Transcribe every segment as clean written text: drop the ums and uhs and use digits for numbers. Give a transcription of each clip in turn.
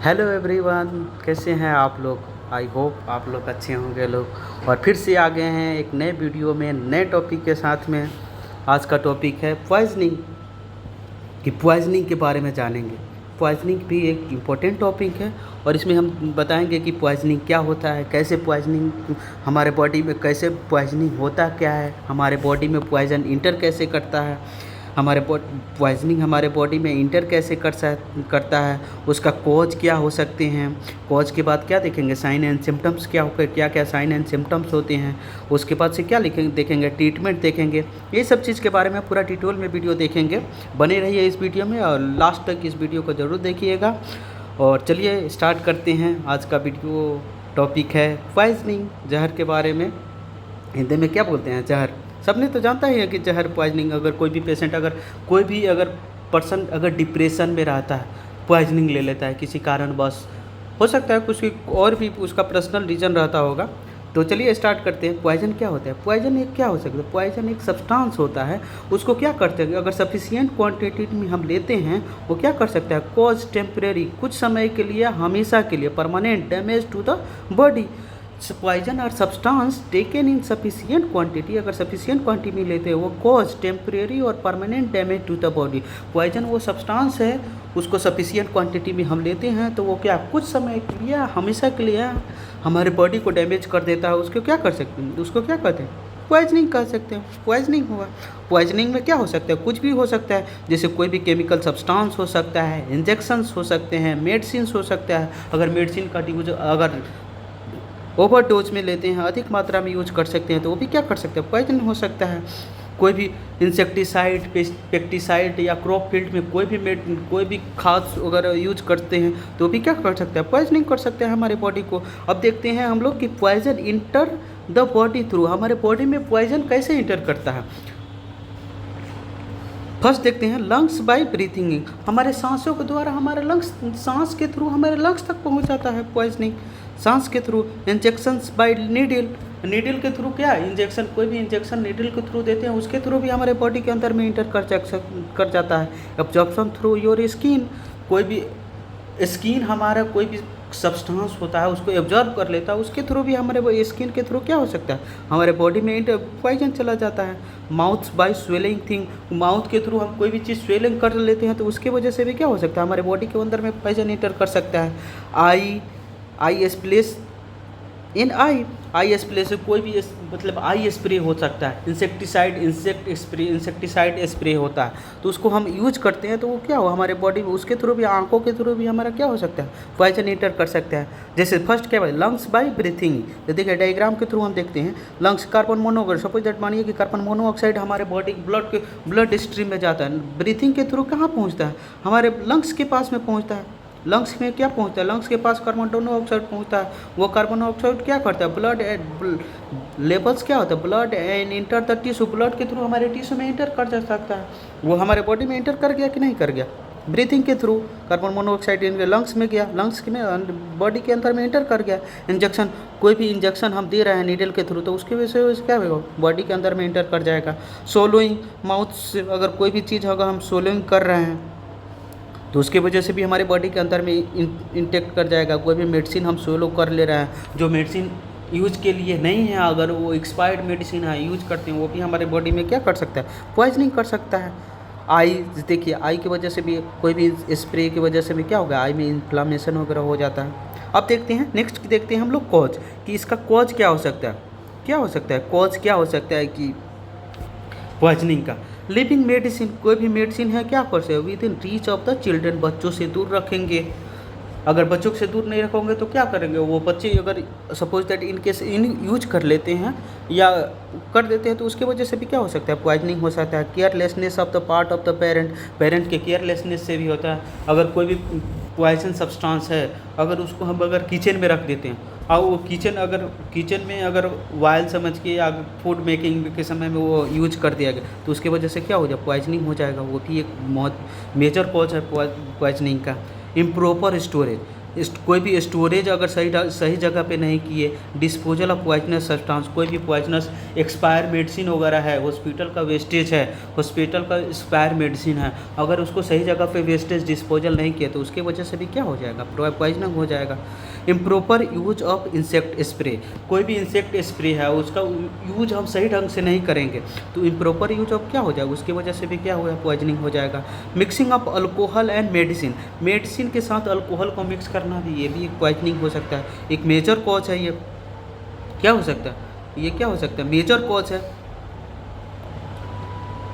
Hello everyone, कैसे हैं आप लोग। आई होप आप लोग अच्छे होंगे लोग। और फिर से आ गए हैं एक नए वीडियो में नए टॉपिक के साथ में। आज का टॉपिक है पॉइजनिंग, कि पॉइजनिंग के बारे में जानेंगे। पॉइजनिंग भी एक इम्पोर्टेंट टॉपिक है और इसमें हम बताएंगे कि पॉइजनिंग क्या होता है, कैसे पॉइजनिंग हमारे बॉडी में, कैसे पॉइजनिंग होता क्या है, हमारे बॉडी में पॉइजन इंटर कैसे करता है, हमारे पॉइजनिंग हमारे बॉडी में इंटर कैसे करता है, उसका कॉज क्या हो सकते हैं। कॉज के बाद क्या देखेंगे, साइन एंड सिम्टम्स क्या क्या साइन एंड सिम्टम्स होते हैं। उसके बाद से क्या देखेंगे, ट्रीटमेंट देखेंगे। ये सब चीज़ के बारे में पूरा डिटेल में वीडियो देखेंगे। बने रहिए इस वीडियो में और लास्ट तक इस वीडियो को ज़रूर देखिएगा। और चलिए स्टार्ट करते हैं। आज का वीडियो टॉपिक है पॉइजनिंग, जहर के बारे में। हिंदी में क्या बोलते हैं, जहर। सबने तो जानता ही है कि जहर पॉइजनिंग, अगर कोई भी पेशेंट, अगर पर्सन अगर डिप्रेशन में रहता है, पॉइजनिंग ले लेता है किसी कारणवश, हो सकता है कुछ और भी उसका पर्सनल रीज़न रहता होगा। तो चलिए स्टार्ट करते हैं। पॉइजन क्या होता है। पॉइजन एक क्या हो सकता है, पॉइजन एक सब्सटेंस होता है। उसको क्या करते हैं, अगर सफिशिएंट क्वांटिटी में हम लेते हैं, वो क्या कर सकता है, कॉज टेम्परेरी, कुछ समय के लिए, हमेशा के लिए, permanent damage to the body. Poison और substance taken in sufficient quantity, अगर सफिशिएंट क्वांटिटी में लेते हैं, वो कॉज टेम्परेरी और permanent damage to the body. Poison वो सब्सटेंस है, उसको सफिशिएंट क्वांटिटी में हम लेते हैं तो वो क्या कुछ समय के लिए, हमेशा के लिए हमारे बॉडी को डैमेज कर देता है। उसको क्या कर सकते हैं, उसको क्या कहते हैं, पॉइजनिंग कर सकते हैं। पॉइजनिंग हुआ। पॉइजनिंग में क्या हो सकता है, कुछ भी हो सकता है। जैसे कोई भी केमिकल सब्सटेंस हो सकता है, इंजेक्शंस हो सकते हैं, मेडिसिन हो सकता है। अगर मेडिसिन का यूज अगर ओवरडोज में लेते हैं, अधिक मात्रा में यूज कर सकते हैं, तो वो भी क्या कर सकते हैं, पॉइजन हो सकता है। कोई भी इंसेक्टिसाइड, पेस्टिसाइड या क्रॉप फील्ड में कोई भी खाद वगैरह यूज करते हैं तो भी क्या कर सकते हैं, पॉइजनिंग कर सकते हैं हमारे बॉडी को। अब देखते हैं हम लोग कि poison enter the body through, हमारे बॉडी में पॉइजन कैसे इंटर करता है। फर्स्ट देखते हैं लंग्स बाय ब्रीथिंग इन, हमारे सांसों के द्वारा हमारे लंग्स, सांस के थ्रू हमारे लंग्स तक पहुंच जाता है पॉइजनिंग, सांस के through. Injections by needle, needle के थ्रू क्या, इंजेक्शन, कोई भी इंजेक्शन नीडल के थ्रू देते हैं, उसके थ्रू भी हमारे बॉडी के अंदर में इंटर कर जाता है। एब्जॉर्प्शन थ्रू योर स्किन, कोई भी स्किन हमारा कोई भी सब्सटेंस होता है उसको एब्जॉर्ब कर लेता है, उसके थ्रू भी हमारे स्किन के थ्रू क्या हो सकता है, हमारे बॉडी में पॉइजन चला जाता है। Mouth by swelling thing, mouth के थ्रू हम कोई भी चीज़ स्वेलिंग कर लेते हैं तो उसके वजह से भी क्या हो सकता है, हमारे बॉडी के अंदर में पॉइजन इंटर कर सकता है। आई स्प्लेस इन आई स्प्रे से कोई भी मतलब आई स्प्रे हो सकता है। इंसेक्टिसाइड स्प्रे होता है तो उसको हम यूज करते हैं तो वो क्या हो हमारे बॉडी में, उसके थ्रू भी, आंखों के थ्रू भी हमारा क्या हो सकता है, पॉइजन इंटर कर सकता है। जैसे फर्स्ट क्या है, लंग्स बाय ब्रीथिंग। तो देखिए डायग्राम के थ्रू हम देखते हैं, lungs carbon monoxide, suppose that मानिए कि कार्बन मोनोऑक्साइड हमारे बॉडी ब्लड स्ट्रीम में जाता है, ब्रीथिंग के थ्रू कहाँ पहुँचता है, हमारे लंग्स के पास में पहुँचता है। लंग्स में क्या पहुंचता है, लंग्स के पास कार्बन डाइऑक्साइड पहुंचता है। वो कार्बन डाइऑक्साइड क्या करता है, ब्लड लेवल्स क्या होता है, blood and enter the tissue, blood के थ्रू हमारे टिश्यू में इंटर कर जा सकता है। वो हमारे बॉडी में इंटर कर गया कि नहीं कर गया, ब्रीथिंग के थ्रू कार्बन मोनोऑक्साइड इनके लंग्स में गया, लंग्स में बॉडी के अंदर में इंटर कर गया। इंजेक्शन, कोई भी इंजेक्शन हम दे रहे हैं नीडल के थ्रू तो उसकी वजह से क्या होगा, बॉडी के अंदर में इंटर कर जाएगा। सोलोइंग, माउथ से अगर कोई भी चीज़ अगर हम सोलोइंग कर रहे हैं तो उसकी वजह से भी हमारे बॉडी के अंदर में इंटेक्ट कर जाएगा। कोई भी मेडिसिन हम सोलो कर ले रहे हैं जो मेडिसिन यूज के लिए नहीं है, अगर वो एक्सपायर्ड मेडिसिन है यूज करते हैं, वो भी हमारे बॉडी में क्या कर सकता है, पॉइजनिंग कर सकता है। आई, देखिए आई की वजह से भी, कोई भी स्प्रे की वजह से भी क्या होगा, आई में इन्फ्लामेशन वगैरह हो जाता है। अब देखते हैं नेक्स्ट, देखते हैं हम लोग कॉज, कि इसका कॉज क्या हो सकता है, क्या हो सकता है, कॉज क्या हो सकता है कि पॉइजनिंग का। लिविंग मेडिसिन, कोई भी मेडिसिन है क्या कर सकते हैं, with in reach of the children, बच्चों से दूर रखेंगे। अगर बच्चों से दूर नहीं रखोगे तो क्या करेंगे, वो बच्चे अगर सपोज दैट इनकेस यूज कर लेते हैं या कर देते हैं तो उसके वजह से भी क्या हो सकता है, पॉइजनिंग हो सकता है। Carelessness of the part of the parent, parent के केयरलेसनेस से भी होता है। अगर कोई भी पॉइजन सब्सटेंस है, अगर उसको हम अगर किचन में रख देते हैं और वो किचन में अगर वायल समझ के या फूड मेकिंग के समय में वो यूज कर दिया गया तो उसके वजह से क्या हो जाए, पॉइजनिंग हो जाएगा। वो भी एक बहुत मेजर कॉज है पॉइजनिंग का। इम्प्रॉपर स्टोरेज, कोई भी स्टोरेज अगर सही जगह पे नहीं किए, डिस्पोजल ऑफ पॉइजनस सब्सटेंस, कोई भी पॉइजनस एक्सपायर मेडिसिन वगैरह है, हॉस्पिटल का वेस्टेज है, हॉस्पिटल का एक्सपायर मेडिसिन है, अगर उसको सही जगह पे वेस्टेज डिस्पोजल नहीं किया तो उसकी वजह से भी क्या हो जाएगा, पॉइजनिंग हो जाएगा। Improper use of insect spray, कोई भी इंसेक्ट स्प्रे है उसका यूज हम सही ढंग से नहीं करेंगे तो इम्प्रॉपर यूज ऑफ क्या हो जाएगा, उसकी वजह से भी क्या होगा, पॉइजनिंग हो जाएगा। Mixing of alcohol and medicine, medicine के साथ अल्कोहल को मिक्स करना भी, ये भी एक पॉइजनिंग हो सकता है, एक मेजर कॉज है। ये क्या हो सकता है, ये क्या हो सकता है, मेजर कॉज है।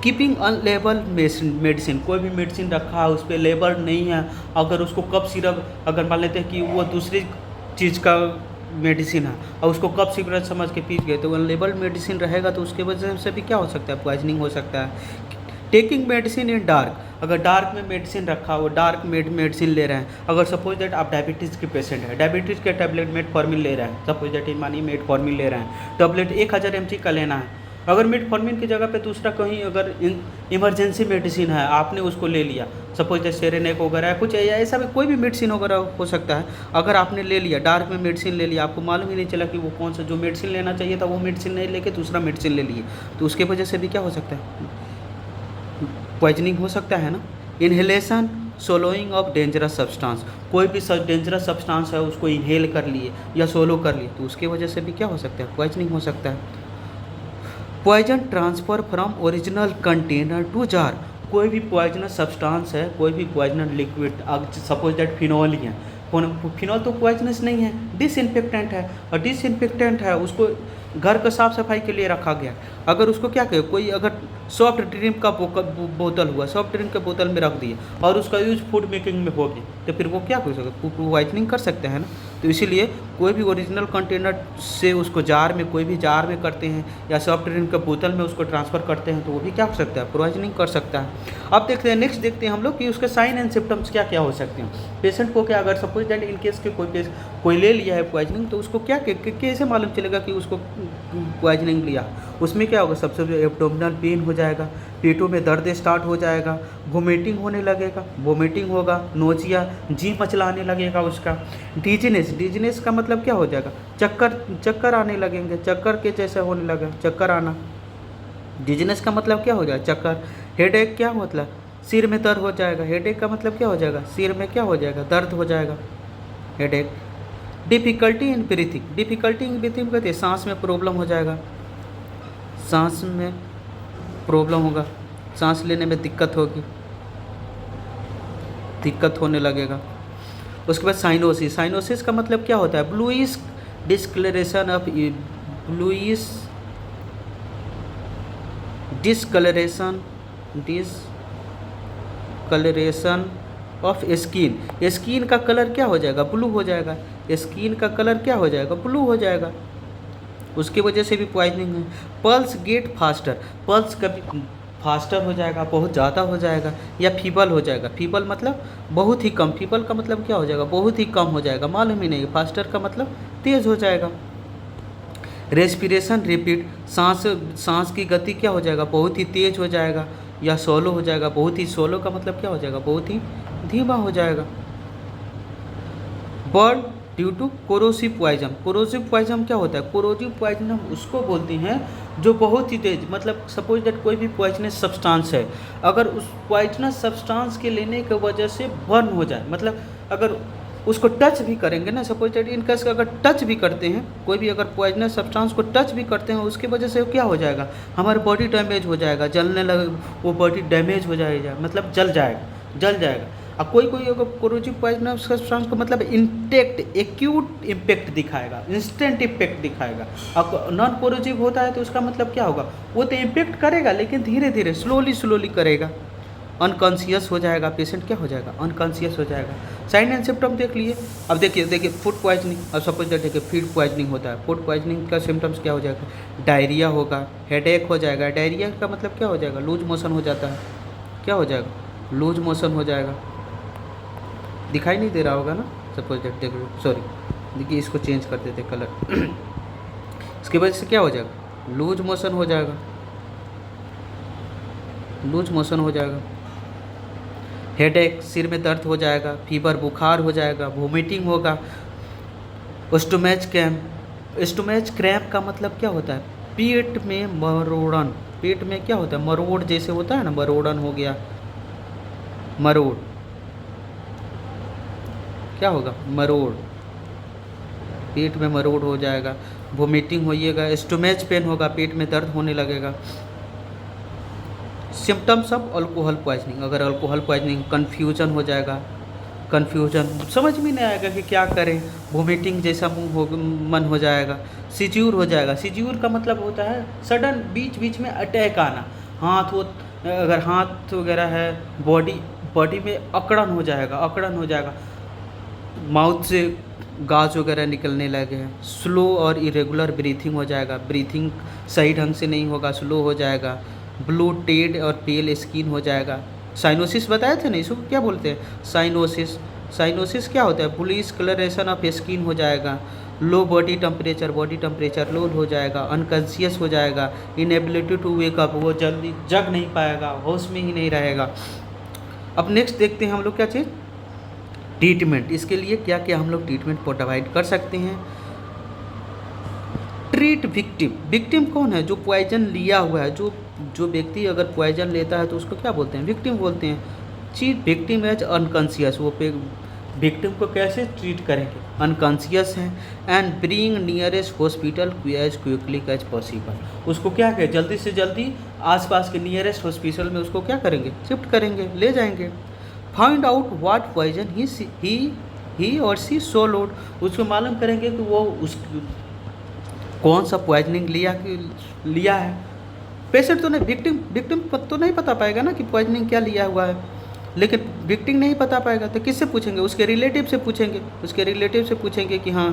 कीपिंग अनलेबल मेडिसिन, कोई भी मेडिसिन रखा है उस पर लेबल नहीं है, अगर उसको कफ सिरप, अगर मान लेते हैं कि वो दूसरी चीज़ का मेडिसिन है और उसको कफ सिरप समझ के पी गए तो अनलेबल मेडिसिन रहेगा तो उसके वजह से भी क्या हो सकता है, पॉइजनिंग हो सकता है। टेकिंग मेडिसिन इन डार्क, अगर डार्क में मेडिसिन रखा हो, डार्क मेडिसिन ले रहे हैं, अगर सपोज दैट आप डायबिटीज़ के पेशेंट है, डायबिटीज़ के टैबलेट मेटफॉर्मिन ले रहे हैं, सपोज दैट मानिए मेटफॉर्मिन ले रहे हैं, टैबलेट 1000 mg का लेना है, अगर मेटफॉर्मिन की जगह पे दूसरा कहीं अगर इमरजेंसी मेडिसिन है आपने उसको ले लिया, सपोज दैट सेरेनेक वगैरह है, कुछ ऐसा भी कोई भी मेडिसिन वगैरह हो सकता है, अगर आपने ले लिया डार्क में मेडिसिन ले लिया, आपको मालूम ही नहीं चला कि वो कौन सा जो मेडिसिन लेना चाहिए था वो मेडिसिन नहीं लेके दूसरा मेडिसिन ले लिए, तो उसके वजह से भी क्या हो सकता है, पॉइजनिंग हो सकता है ना। Inhalation soloing of dangerous substance, कोई भी डेंजरस सब्सटेंस है उसको इन्हेल कर लिए या सोलो कर लिए तो उसकी वजह से भी क्या हो सकता है, पॉइजनिंग हो सकता है। Poison transfer from original container to jar, कोई भी पॉइजनस सब्सटेंस है, कोई भी poisonous liquid, suppose that phenol ही है, फिनॉल तो पॉइजनस नहीं है, डिसइंफेक्टेंट है, और डिसइंफेक्टेंट है उसको घर का साफ़ सफाई के लिए रखा गया, अगर उसको क्या कहे, कोई अगर सॉफ्ट ड्रिंक का बोतल हुआ, सॉफ्ट ड्रिंक के बोतल में रख दिए और उसका यूज फूड मेकिंग में हो गया तो फिर वो क्या कर सकते, पॉइजनिंग कर सकते हैं ना। तो इसीलिए कोई भी ओरिजिनल कंटेनर से उसको जार में, कोई भी जार में करते हैं या सॉफ्ट ड्रिंक के बोतल में उसको ट्रांसफ़र करते हैं तो वो भी क्या कर सकता है, पॉइजनिंग कर सकता है। अब देखते हैं, नेक्स्ट देखते हैं हम लोग कि उसके साइन एंड सिम्टम्स क्या क्या हो सकते हैं। पेशेंट को क्या, अगर सपोज दैट इन केस के कोई ले लिया है पॉइजनिंग तो उसको क्या कैसे मालूम चलेगा कि उसको पॉइजनिंग लिया, उसमें क्या होगा, सबसे पहले एब्डोमिनल पेन हो जाएगा, पेटों में दर्द स्टार्ट हो जाएगा, वोमिटिंग होने लगेगा, वोमिटिंग होगा, नोजिया, जी मचलाने लगेगा उसका, डिजीनेस का मतलब क्या हो जाएगा, चक्कर आने लगेंगे, चक्कर के जैसे होने लगे, चक्कर आना, डिजीनेस का मतलब क्या हो जाएगा, चक्कर। हेडेक क्या मतलब, सिर में दर्द हो जाएगा, हेडेक का मतलब क्या हो जाएगा, सिर में क्या हो जाएगा, दर्द हो जाएगा, headache. Difficulty in breathing, difficulty in breathing कहते हैं सांस में प्रॉब्लम हो जाएगा, सांस में प्रॉब्लम होगा, सांस लेने में दिक्कत होगी, दिक्कत होने लगेगा। उसके बाद साइनोसिस, साइनोसिस का मतलब क्या होता है, bluish discoloration of bluish discoloration of skin, skin का कलर क्या हो जाएगा, ब्लू हो जाएगा, स्किन का कलर क्या हो जाएगा, ब्लू हो जाएगा, उसकी वजह से भी पॉइजनिंग है। पल्स गेट फास्टर, पल्स कभी फास्टर हो जाएगा, बहुत ज़्यादा हो जाएगा, या फीबल हो जाएगा, फीबल मतलब बहुत ही कम, फीबल का मतलब क्या हो जाएगा, बहुत ही कम हो जाएगा, मालूम ही नहीं, फास्टर का मतलब तेज़ हो जाएगा। रेस्पिरेशन रिपीट, सांस की गति क्या हो जाएगा, बहुत ही तेज़ हो जाएगा, या सोलो हो जाएगा, बहुत ही सोलो का मतलब क्या हो जाएगा, बहुत ही धीमा हो जाएगा। Burn due to corrosive poison, corrosive poison क्या होता है, कोरोसिव पॉइजन हम उसको बोलते हैं जो बहुत ही तेज, मतलब सपोज दैट कोई भी पॉइजनस सब्सटेंस है, अगर उस पॉइजनस सब्सटेंस के लेने की वजह से बर्न हो जाए, मतलब अगर उसको टच भी करेंगे ना, सपोज दैट इनकेस अगर टच भी करते हैं, कोई भी अगर पॉइजनस सब्सटेंस को टच भी करते हैं उसकी वजह से क्या हो जाएगा, हमारा बॉडी डैमेज हो जाएगा, जलने लगे, वो बॉडी डैमेज हो जाएगा, मतलब जल जाएगा। और कोई अगर कोरोसिव पॉइजनस सब्सटेंस को मतलब इंटेक्ट एक्यूट इम्पैक्ट दिखाएगा, इंस्टेंट इम्पैक्ट दिखाएगा। अब नॉन कोरोसिव होता है तो उसका मतलब क्या होगा, वो तो इम्पैक्ट करेगा लेकिन धीरे धीरे स्लोली करेगा, अनकॉन्शियस हो जाएगा, पेशेंट क्या हो जाएगा, अनकॉन्शियस हो जाएगा। साइन एंड सिम्टम देख लिए। अब देखिए फूड पॉइजनिंग, अब सपोज दैट देखिए फूड पॉइजनिंग होता है, फूड पॉइजनिंग का सिम्टम्स क्या हो जाएगा, डायरिया होगा, हेडेक हो जाएगा, डायरिया का मतलब क्या हो जाएगा, लूज मोशन हो जाता है, क्या हो जाएगा, लूज मोशन हो जाएगा, दिखाई नहीं दे रहा होगा ना, सपोज दैट देखिए, सॉरी देखिए इसको चेंज कर देते कलर इसकी वजह से क्या हो जाएगा, लूज मोशन हो जाएगा, लूज मोशन हो जाएगा। हेडेक, सिर में दर्द हो जाएगा, फीवर बुखार हो जाएगा, वोमिटिंग होगा। स्टोमच क्रैम्प, स्टोमच क्रैम्प का मतलब क्या होता है? पेट में मरोड़न, पेट में क्या होता है? मरोड़ जैसे होता है ना, मरोड़न हो गया, मरोड़, क्या होगा? मरोड़, पेट में मरोड़ हो जाएगा, वोमिटिंग होइएगा, स्टोमच पेन होगा, पेट में दर्द होने लगेगा। सिम्टम्स ऑफ अल्कोहल पॉइजनिंग, अगर अल्कोहल पॉइजनिंग, कन्फ्यूजन हो जाएगा, कन्फ्यूजन, समझ में नहीं आएगा कि क्या करें, वोमिटिंग जैसा मन हो जाएगा, सिज्यूर हो जाएगा। सिज्यूर का मतलब होता है सडन बीच बीच में अटैक आना, अगर हाथ वगैरह है, बॉडी में अकड़न हो जाएगा, अकड़न हो जाएगा, माउथ से गाज वगैरह निकलने लगे हैं, स्लो और इरेगुलर ब्रीथिंग हो जाएगा, ब्रीथिंग सही ढंग से नहीं होगा, स्लो हो जाएगा, ब्लू टेड और पेल स्किन हो जाएगा। साइनोसिस बताए थे ना, इसको क्या बोलते हैं? साइनोसिस। साइनोसिस क्या होता है? ब्लूइश कलरेशन ऑफ स्किन हो जाएगा, लो बॉडी टेम्परेचर लो हो जाएगा, अनकॉन्शियस हो जाएगा, इनएबिलिटी टू वेक अप, वो जल्दी जग नहीं पाएगा, होश में ही नहीं रहेगा। अब नेक्स्ट देखते हैं हम लोग क्या चीज़, ट्रीटमेंट। इसके लिए क्या क्या हम लोग ट्रीटमेंट प्रोवाइड कर सकते हैं। ट्रीट विक्टिम, विक्टिम कौन है? जो पॉइजन लिया हुआ है, जो व्यक्ति अगर पॉइजन लेता है तो उसको क्या बोलते हैं? विक्टिम बोलते हैं। ट्रीट विक्टिम एज अनकॉन्शियस, वो विक्टिम को कैसे ट्रीट करेंगे? अनकॉन्शियस है। And bring nearest hospital as quickly as possible, उसको क्या करें? जल्दी से जल्दी आसपास के नियरेस्ट हॉस्पिटल में उसको क्या करेंगे? शिफ्ट करेंगे, ले जाएंगे। फाइंड आउट व्हाट पॉइजन ही और सी सो लोड, उसको मालूम करेंगे कि वो उस कौन सा पॉइजनिंग लिया है। पेशेंट तो नहीं, विक्टिम तो नहीं पता पाएगा ना कि पॉइजनिंग क्या लिया हुआ है, लेकिन विक्टिम नहीं पता पाएगा तो किससे पूछेंगे? उसके रिलेटिव से पूछेंगे, उसके रिलेटिव से पूछेंगे कि हाँ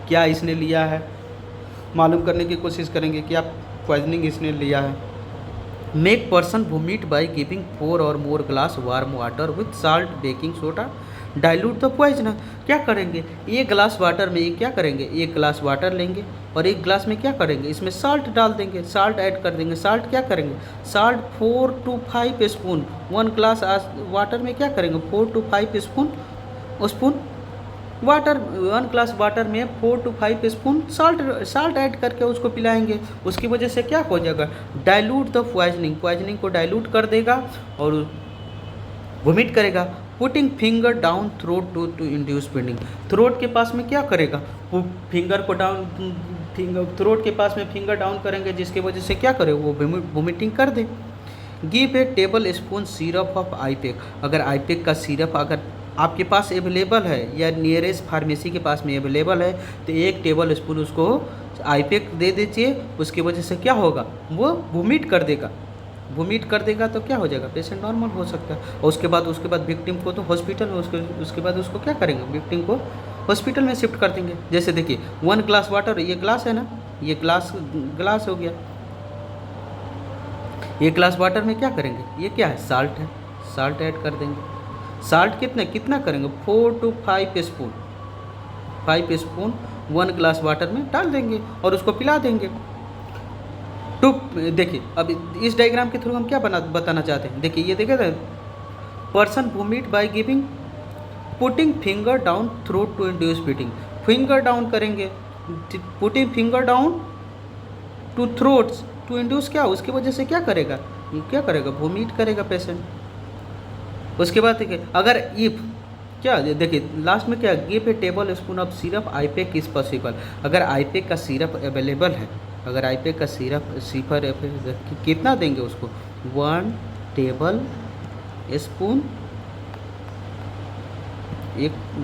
क्या इसने लिया है, मालूम करने की कोशिश करेंगे कि आप पॉइजनिंग इसने लिया है। Make person vomit by giving 4 और more glass warm water with salt baking soda dilute the poison. क्या करेंगे? एक गिलास वाटर में ये क्या करेंगे? एक गिलास वाटर लेंगे और एक गिलास में क्या करेंगे? इसमें साल्ट डाल देंगे, साल्ट ऐड कर देंगे। साल्ट क्या करेंगे? Salt 4 to 5 spoon, 1 glass water में क्या करेंगे? 4 to 5 spoon water, 1 glass water में 4 to 5 स्पून साल्ट ऐड करके उसको पिलाएंगे। उसकी वजह से क्या हो जाएगा? डाइल्यूट द पॉइजनिंग को डाइल्यूट कर देगा और वोमिट करेगा। Putting finger down throat to induce bleeding, throat के पास में क्या करेगा? फिंगर को थ्रोट के पास में फिंगर डाउन करेंगे, जिसकी वजह से क्या करे? वो वोमिटिंग कर दे। Give a tablespoon syrup of ipecac, अगर आईपेक का सिरप अगर आपके पास अवेलेबल है या नियरेस्ट फार्मेसी के पास में अवेलेबल है तो 1 टेबल स्पून उसको आईपेक दे दीजिए। उसकी वजह से क्या होगा? वो वोमिट कर देगा। वोमिट कर देगा तो क्या हो जाएगा? पेशेंट नॉर्मल हो सकता है। और उसके बाद विक्टिम को तो हॉस्पिटल में उसके बाद उसको क्या करेंगे? विक्टिम को हॉस्पिटल में शिफ्ट कर देंगे। जैसे देखिए 1 ग्लास वाटर, ये ग्लास है ना, ये ग्लास हो गया। ये ग्लास वाटर में क्या करेंगे? ये क्या है? साल्ट है, साल्ट ऐड कर देंगे। साल्ट कितना करेंगे? 4 to 5 spoon, 5 spoon 1 glass water में डाल देंगे और उसको पिला देंगे। तो देखिए अब इस डायग्राम के थ्रू हम क्या बताना चाहते हैं। देखिए ये देखिए, person vomit by giving putting finger down throat to induce bleeding, finger down करेंगे, putting finger down to throats to induce, क्या उसकी वजह से क्या करेगा? ये क्या करेगा? वोमिट करेगा पेशेंट। उसके बाद देखिए अगर इफ क्या देखिए लास्ट में क्या, give a table spoon of syrup IUPAC is possible, अगर आईपेक का सिरप अवेलेबल है, अगर आईपेक का सिरप कितना देंगे उसको? 1 table spoon,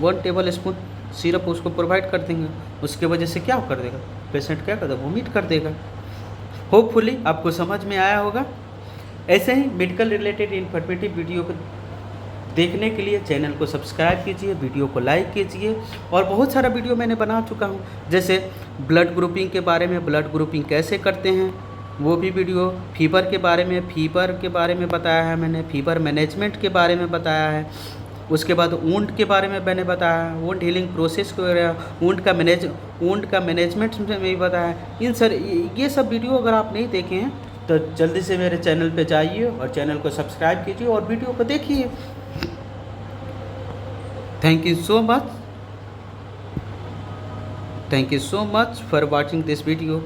1 table spoon syrup उसको प्रोवाइड कर देंगे। उसके वजह से क्या कर देगा? पेशेंट क्या कर देगा? वोमिट कर देगा। होपफुली आपको समझ में आया होगा। ऐसे ही मेडिकल रिलेटेड इन्फॉर्मेटिव वीडियो को देखने के लिए चैनल को सब्सक्राइब कीजिए, वीडियो को लाइक कीजिए। और बहुत सारा वीडियो मैंने बना चुका हूँ, जैसे ब्लड ग्रुपिंग के बारे में, ब्लड ग्रुपिंग कैसे करते हैं वो भी वीडियो, फीवर के बारे में बताया है मैंने, फीवर मैनेजमेंट के बारे में बताया है। उसके बाद वुंड के बारे में मैंने बताया है, वुंड हीलिंग प्रोसेस को, वुंड का मैनेजमेंट में भी बताया है। ये सब वीडियो अगर आप नहीं देखे हैं तो जल्दी से मेरे चैनल पे जाइए और चैनल को सब्सक्राइब कीजिए और वीडियो को देखिए। Thank you so much. Thank you so much for watching this video.